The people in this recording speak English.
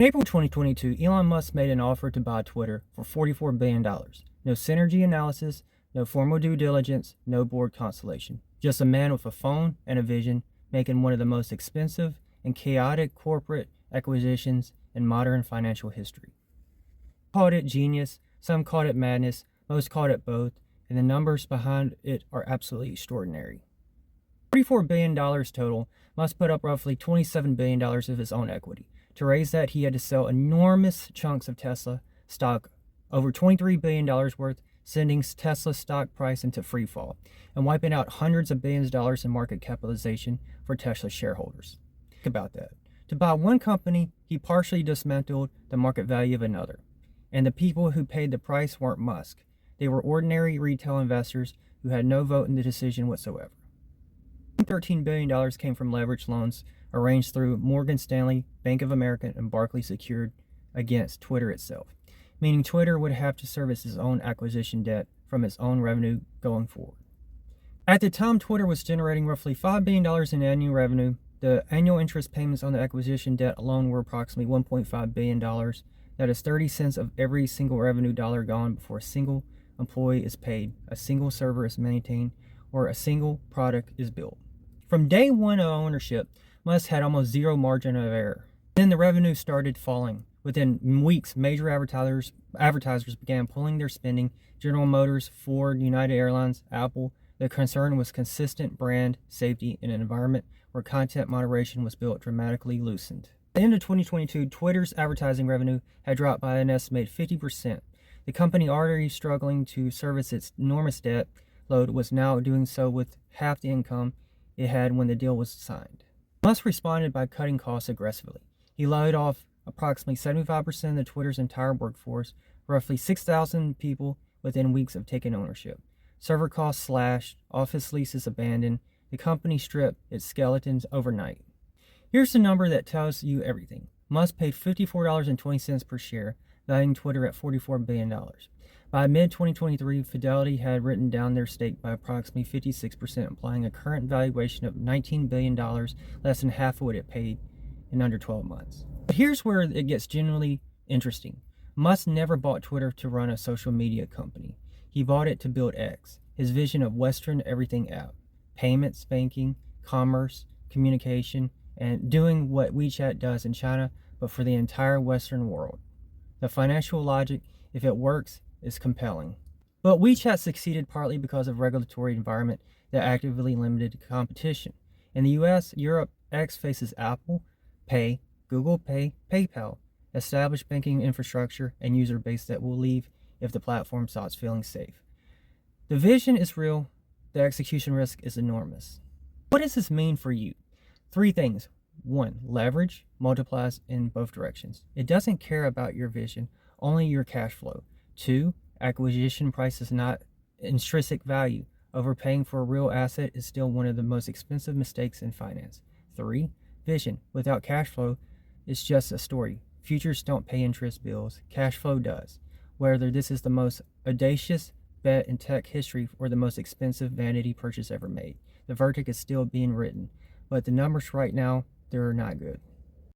In April 2022, Elon Musk made an offer to buy Twitter for $44 billion. No synergy analysis, no formal due diligence, no board consultation. Just a man with a phone and a vision making one of the most expensive and chaotic corporate acquisitions in modern financial history. Some called it genius, some called it madness, most called it both, and the numbers behind it are absolutely extraordinary. $34 billion total. Musk put up roughly $27 billion of his own equity. To raise that, he had to sell enormous chunks of Tesla stock, over $23 billion worth, sending Tesla's stock price into free fall and wiping out hundreds of billions of dollars in market capitalization for Tesla shareholders. Think about that. To buy one company, he partially dismantled the market value of another. And the people who paid the price weren't Musk. They were ordinary retail investors who had no vote in the decision whatsoever. $13 billion came from leveraged loans arranged through Morgan Stanley, Bank of America, and Barclays secured against Twitter itself, meaning Twitter would have to service its own acquisition debt from its own revenue going forward. At the time, Twitter was generating roughly $5 billion in annual revenue. The annual interest payments on the acquisition debt alone were approximately $1.5 billion. That is 30 cents of every single revenue dollar gone before a single employee is paid, a single server is maintained, or a single product is built. From day one of ownership, Musk had almost zero margin of error. Then the revenue started falling. Within weeks, major advertisers began pulling their spending. General Motors, Ford, United Airlines, Apple. The concern was consistent brand safety in an environment where content moderation was built dramatically loosened. At the end of 2022, Twitter's advertising revenue had dropped by an estimated 50%. The company, already struggling to service its enormous debt load, was now doing so with half the income it had when the deal was signed. Musk responded by cutting costs aggressively. He laid off approximately 75% of Twitter's entire workforce, roughly 6,000 people within weeks of taking ownership. Server costs slashed, office leases abandoned. The company stripped its skeletons overnight. Here's the number that tells you everything. Musk paid $54.20 per share, valuing Twitter at $44 billion. By mid-2023, Fidelity had written down their stake by approximately 56%, implying a current valuation of $19 billion, less than half of what it paid in under 12 months. But here's where it gets genuinely interesting. Musk never bought Twitter to run a social media company. He bought it to build X, his vision of Western everything app, payments, banking, commerce, communication, and doing what WeChat does in China, but for the entire Western world. The financial logic, if it works, is compelling. But WeChat succeeded partly because of regulatory environment that actively limited competition. In the US, Europe, X faces Apple Pay, Google Pay, PayPal, established banking infrastructure, and user base that will leave if the platform starts feeling safe. The vision is real, the execution risk is enormous. What does this mean for you? 3 things. 1. Leverage multiplies in both directions. It doesn't care about your vision, only your cash flow. 2. Acquisition price is not intrinsic value. Overpaying for a real asset is still one of the most expensive mistakes in finance. 3. Vision without cash flow is just a story. Futures don't pay interest bills. Cash flow does. Whether this is the most audacious bet in tech history or the most expensive vanity purchase ever made, the verdict is still being written. But the numbers right now, they're not good.